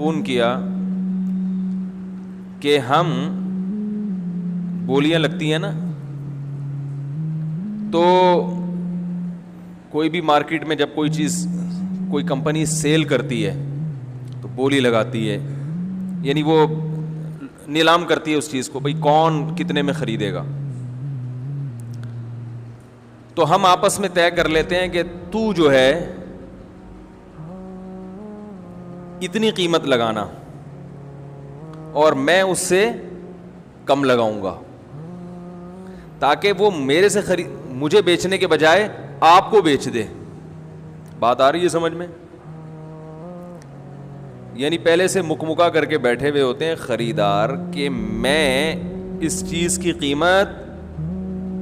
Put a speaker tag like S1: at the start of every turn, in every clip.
S1: Phone کیا کہ ہم بولیاں لگتی ہیں نا, تو کوئی بھی مارکیٹ میں جب کوئی چیز کوئی کمپنی سیل کرتی ہے تو بولی لگاتی ہے, یعنی وہ نیلام کرتی ہے اس چیز کو, بھئی کون کتنے میں خریدے گا. تو ہم آپس میں طے کر لیتے ہیں کہ تو جو ہے اتنی قیمت لگانا اور میں اس سے کم لگاؤں گا, تاکہ وہ میرے سے مجھے بیچنے کے بجائے آپ کو بیچ دے. بات آ رہی ہے سمجھ میں؟ یعنی پہلے سے مکمکا کر کے بیٹھے ہوئے ہوتے ہیں خریدار کہ میں اس چیز کی قیمت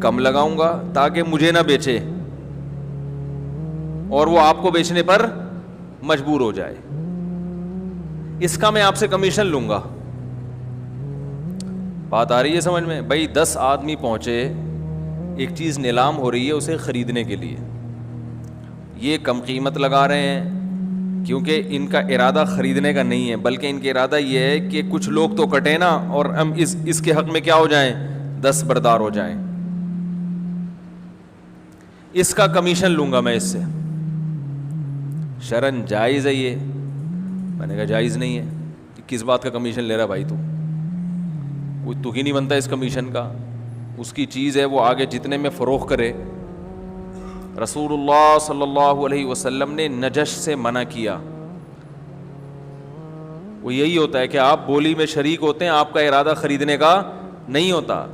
S1: کم لگاؤں گا تاکہ مجھے نہ بیچے اور وہ آپ کو بیچنے پر مجبور ہو جائے. اس کا میں آپ سے کمیشن لوں گا. بات آ رہی ہے سمجھ میں؟ بھائی 10 آدمی پہنچے, ایک چیز نیلام ہو رہی ہے اسے خریدنے کے لیے, یہ کم قیمت لگا رہے ہیں کیونکہ ان کا ارادہ خریدنے کا نہیں ہے, بلکہ ان کا ارادہ یہ ہے کہ کچھ لوگ تو کٹے نا اور ہم اس کے حق میں کیا ہو جائیں, دستبردار ہو جائیں. اس کا کمیشن لوں گا میں اس سے. شرعن جائز ہے یہ؟ میں نے کہا جائز نہیں ہے. کس بات کا کمیشن لے رہا بھائی تو؟ کوئی تو ہی نہیں بنتا اس کمیشن کا. اس کی چیز ہے, وہ آگے جتنے میں فروخت کرے. رسول اللہ صلی اللہ علیہ وسلم نے نجش سے منع کیا. وہ یہی ہوتا ہے کہ آپ بولی میں شریک ہوتے ہیں, آپ کا ارادہ خریدنے کا نہیں ہوتا,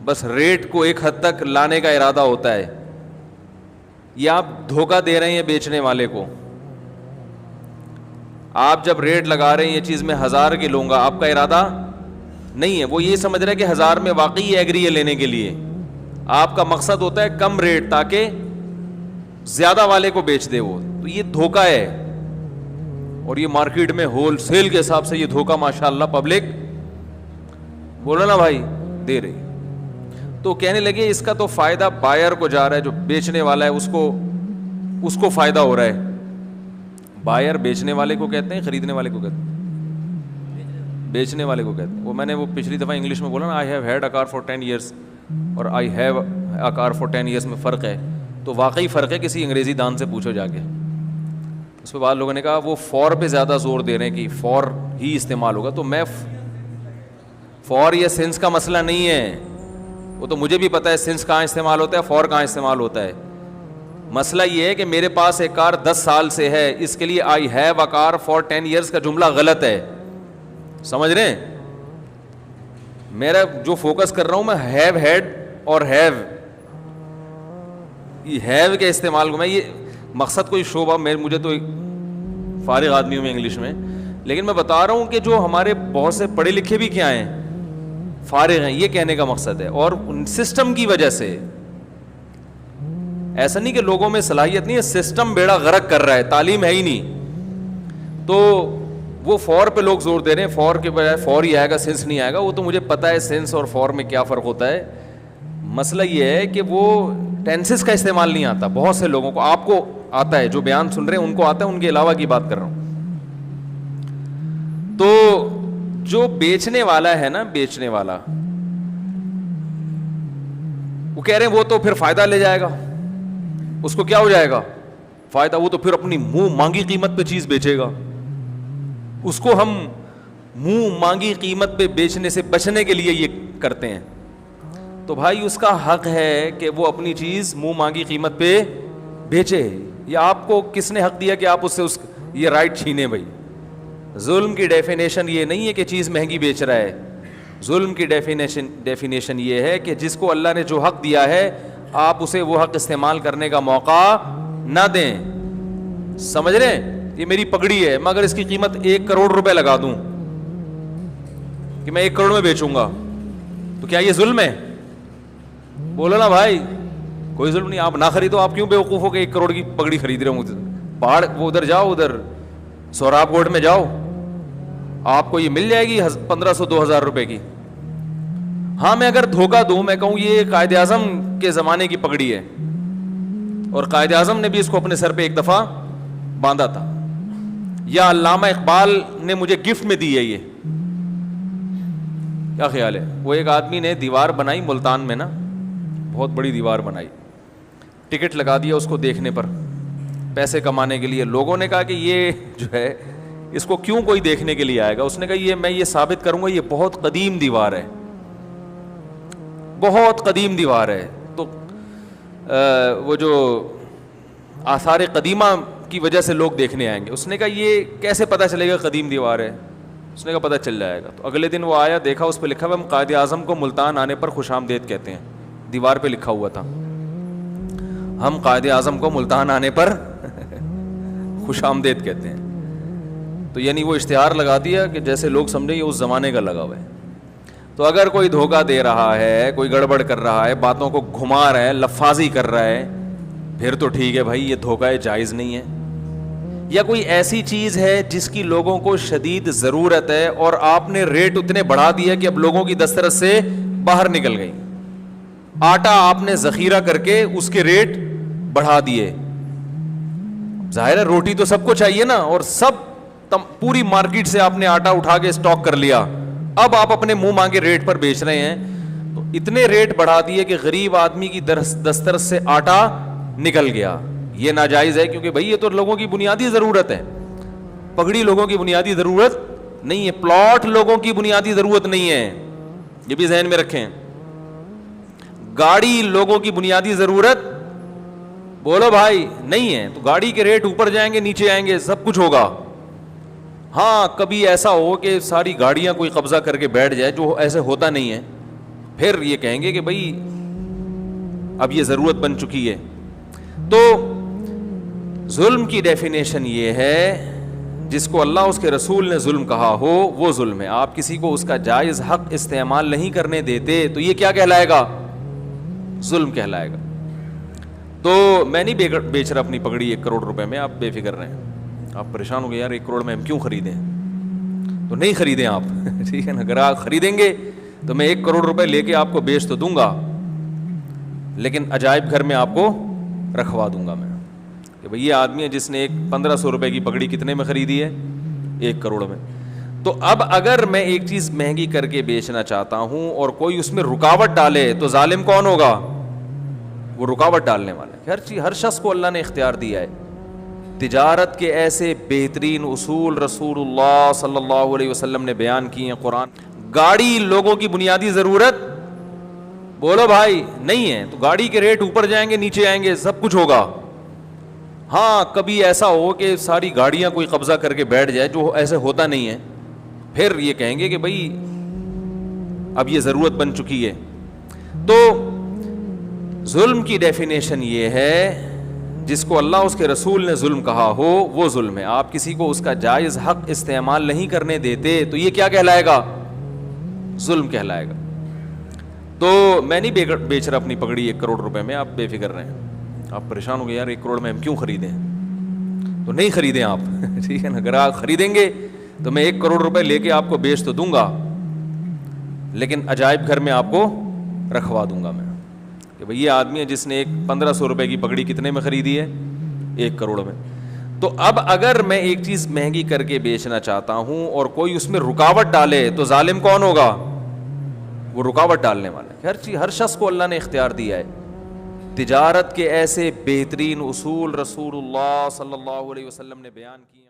S1: بس ریٹ کو ایک حد تک لانے کا ارادہ ہوتا ہے. یہ آپ دھوکہ دے رہے ہیں بیچنے والے کو. آپ جب ریٹ لگا رہے ہیں یہ چیز میں 1000 کی لوں گا, آپ کا ارادہ نہیں ہے, وہ یہ سمجھ رہے کہ 1000 میں واقعی ایگری ہے لینے کے لیے. آپ کا مقصد ہوتا ہے کم ریٹ تاکہ زیادہ والے کو بیچ دے وہ. تو یہ دھوکہ ہے, اور یہ مارکیٹ میں ہول سیل کے حساب سے یہ دھوکہ ماشاءاللہ پبلک بولو نا بھائی دے رہی. تو کہنے لگے اس کا تو فائدہ بائر کو جا رہا ہے, جو بیچنے والا ہے اس کو فائدہ ہو رہا ہے. بائر بیچنے والے کو کہتے ہیں, خریدنے والے کو کہتے ہیں, بیچنے والے کو کہتے ہیں. وہ میں نے وہ پچھلی دفعہ انگلش میں بولا نا, I have had a car for 10 years اور I have a car for 10 years میں فرق ہے. تو واقعی فرق ہے, کسی انگریزی دان سے پوچھو جا کے. اس پہ بعض لوگوں نے کہا وہ فور پہ زیادہ زور دے رہے ہیں کہ فور ہی استعمال ہوگا. تو میں فور یا سینس کا مسئلہ نہیں ہے, وہ تو مجھے بھی پتا ہے سینس کہاں استعمال ہوتا ہے, فور کہاں استعمال ہوتا ہے. مسئلہ یہ ہے کہ میرے پاس ایک کار 10 سال سے ہے, اس کے لیے I have a car for 10 years کا جملہ غلط ہے. سمجھ رہے ہیں؟ میرا جو فوکس کر رہا ہوں میں ہیو ہیڈ اور ہیو کے استعمال کو, میں یہ مقصد کوئی شعبہ مجھے تو فارغ آدمی ہوں میں انگلش میں, لیکن میں بتا رہا ہوں کہ جو ہمارے بہت سے پڑھے لکھے بھی کیا ہیں, فارغ ہیں, یہ کہنے کا مقصد ہے. اور سسٹم کی وجہ سے, ایسا نہیں کہ لوگوں میں صلاحیت نہیں ہے, سسٹم بیڑا غرق کر رہا ہے, تعلیم ہے ہی نہیں. تو وہ فور پہ لوگ زور دے رہے ہیں, فور کے بجائے فور ہی آئے گا, سینس نہیں آئے گا. وہ تو مجھے پتا ہے سینس اور فور میں کیا فرق ہوتا ہے. مسئلہ یہ ہے کہ وہ ٹینسز کا استعمال نہیں آتا بہت سے لوگوں کو. آپ کو آتا ہے, جو بیان سن رہے ہیں ان کو آتا ہے, ان کے علاوہ کی بات کر رہا ہوں. تو جو بیچنے والا ہے نا, بیچنے والا, وہ کہہ رہے ہیں وہ تو پھر فائدہ لے جائے گا. اس کو کیا ہو جائے گا فائدہ, وہ تو پھر اپنی منہ مانگی قیمت پہ چیز بیچے گا. اس کو ہم منہ مانگی قیمت پہ بیچنے سے بچنے کے لیے یہ کرتے ہیں. تو بھائی اس کا حق ہے کہ وہ اپنی چیز منہ مانگی قیمت پہ بیچے. یا آپ کو کس نے حق دیا کہ آپ اس سے یہ رائٹ چھینے؟ بھائی ظلم کی ڈیفینیشن یہ نہیں ہے کہ چیز مہنگی بیچ رہا ہے. ظلم کی ڈیفینیشن یہ ہے کہ جس کو اللہ نے جو حق دیا ہے آپ اسے وہ حق استعمال کرنے کا موقع نہ دیں. سمجھ رہے ہیں؟ یہ میری پگڑی ہے, مگر اس کی قیمت 1 کروڑ روپے لگا دوں کہ میں 1 کروڑ میں بیچوں گا, تو کیا یہ ظلم ہے؟ بولو نا بھائی. کوئی ظلم نہیں. آپ نہ خریدو, آپ کیوں بے وقوف ہو کہ 1 کروڑ کی پگڑی خرید رہے ہوں؟ پہاڑ وہ ادھر جاؤ, ادھر سوراب گوڈ میں جاؤ, آپ کو یہ مل جائے گی 1500-2000 روپے کی. ہاں میں اگر دھوکہ دوں, میں کہوں یہ قائد اعظم کے زمانے کی پگڑی ہے اور قائد اعظم نے بھی اس کو اپنے سر پہ ایک دفعہ باندھا تھا, یا علامہ اقبال نے مجھے گفٹ میں دی ہے یہ. کیا خیال ہے؟ وہ ایک آدمی نے دیوار بنائی ملتان میں نا, بہت بڑی دیوار بنائی, ٹکٹ لگا دیا اس کو دیکھنے پر پیسے کمانے کے لیے. لوگوں نے کہا کہ یہ جو ہے اس کو کیوں کوئی دیکھنے کے لیے آئے گا؟ اس نے کہا یہ میں یہ ثابت کروں گا یہ بہت قدیم دیوار ہے, بہت قدیم دیوار ہے. تو وہ جو آثار قدیمہ کی وجہ سے لوگ دیکھنے آئیں گے. اس نے کہا یہ کیسے پتہ چلے گا قدیم دیوار ہے؟ اس نے کہا پتہ چل جائے گا. تو اگلے دن وہ آیا, دیکھا اس پہ لکھا ہوا ہم قائد اعظم کو ملتان آنے پر خوش آمدید کہتے ہیں. دیوار پہ لکھا ہوا تھا ہم قائد اعظم کو ملتان آنے پر خوش آمدید کہتے ہیں. تو یعنی وہ اشتہار لگا دیا کہ جیسے لوگ سمجھیں یہ اس زمانے کا لگا ہوا ہے. تو اگر کوئی دھوکہ دے رہا ہے, کوئی گڑبڑ کر رہا ہے, باتوں کو گھما رہا ہے, لفاظی کر رہا ہے, پھر تو ٹھیک ہے بھائی, یہ دھوکہ جائز نہیں ہے. یا کوئی ایسی چیز ہے جس کی لوگوں کو شدید ضرورت ہے اور آپ نے ریٹ اتنے بڑھا دیا کہ اب لوگوں کی دسترس سے باہر نکل گئی. آٹا آپ نے ذخیرہ کر کے اس کے ریٹ بڑھا دیے. ظاہر ہے روٹی تو سب کو چاہیے نا, اور سب پوری مارکیٹ سے آپ نے آٹا اٹھا کے اسٹاک کر لیا, اب آپ اپنے منہ مانگے ریٹ پر بیچ رہے ہیں. تو اتنے ریٹ بڑھا دیے کہ غریب آدمی کی دسترس سے آٹا نکل گیا. یہ ناجائز ہے, کیونکہ بھائی یہ تو لوگوں کی بنیادی ضرورت ہے. پگڑی لوگوں کی بنیادی ضرورت نہیں ہے, پلاٹ لوگوں کی بنیادی ضرورت نہیں ہے, یہ بھی ذہن میں رکھیں. گاڑی لوگوں کی بنیادی ضرورت بولو بھائی نہیں ہے. تو گاڑی کے ریٹ اوپر جائیں گے نیچے آئیں گے, سب کچھ ہوگا. ہاں کبھی ایسا ہو کہ ساری گاڑیاں کوئی قبضہ کر کے بیٹھ جائے, جو ایسے ہوتا نہیں ہے, پھر یہ کہیں گے کہ بھائی اب یہ ضرورت بن چکی ہے. تو ظلم کی ڈیفینیشن یہ ہے جس کو اللہ اس کے رسول نے ظلم کہا ہو وہ ظلم ہے. آپ کسی کو اس کا جائز حق استعمال نہیں کرنے دیتے تو یہ کیا کہلائے گا؟ ظلم کہلائے گا. تو میں نہیں بیچ رہا اپنی پگڑی 1 کروڑ روپے میں, آپ بے فکر رہیں. آپ پریشان ہو گئے یار 1 کروڑ میں ہم کیوں خریدیں, تو نہیں خریدیں آپ ٹھیک ہے نا. اگر آپ خریدیں گے تو میں 1 کروڑ روپے لے کے آپ کو بیچ تو دوں گا, لیکن عجائب گھر میں آپ کو رکھوا دوں گا میں کہ بھئی یہ آدمی ہے جس نے 1500 روپے کی پگڑی کتنے میں خریدی ہے؟ 1 کروڑ میں. تو اب اگر میں ایک چیز مہنگی کر کے بیچنا چاہتا ہوں اور کوئی اس میں رکاوٹ ڈالے تو ظالم کون ہوگا؟ وہ رکاوٹ ڈالنے والا. ہر شخص کو اللہ نے اختیار دیا ہے. تجارت کے ایسے بہترین اصول رسول اللہ صلی اللہ علیہ وسلم نے بیان کیے ہیں قرآن. گاڑی لوگوں کی بنیادی ضرورت بولو بھائی نہیں ہے. تو گاڑی کے ریٹ اوپر جائیں گے نیچے آئیں گے, سب کچھ ہوگا. ہاں کبھی ایسا ہو کہ ساری گاڑیاں کوئی قبضہ کر کے بیٹھ جائے, جو ایسے ہوتا نہیں ہے, پھر یہ کہیں گے کہ بھائی اب یہ ضرورت بن چکی ہے. تو ظلم کی ڈیفینیشن یہ ہے جس کو اللہ اس کے رسول نے ظلم کہا ہو وہ ظلم ہے. آپ کسی کو اس کا جائز حق استعمال نہیں کرنے دیتے تو یہ کیا کہلائے گا؟ ظلم کہلائے گا. تو میں نہیں بیچ رہا اپنی پگڑی 1 کروڑ روپے میں, آپ بے فکر رہیں. آپ پریشان ہو گئے یار 1 کروڑ میں ہم کیوں خریدیں, تو نہیں خریدیں آپ ٹھیک ہے نا. اگر آپ خریدیں گے تو میں 1 کروڑ روپے لے کے آپ کو بیچ تو دوں گا, لیکن عجائب گھر میں آپ کو رکھوا دوں گا میں کہ بھئی یہ آدمی ہے جس نے 1500 روپے کی پگڑی کتنے میں خریدی ہے؟ 1 کروڑ میں. تو اب اگر میں ایک چیز مہنگی کر کے بیچنا چاہتا ہوں اور کوئی اس میں رکاوٹ ڈالے تو ظالم کون ہوگا؟ وہ رکاوٹ ڈالنے والا ہے. ہر شخص کو اللہ نے اختیار دیا ہے. تجارت کے ایسے بہترین اصول رسول اللہ صلی اللہ علیہ وسلم نے بیان کیے.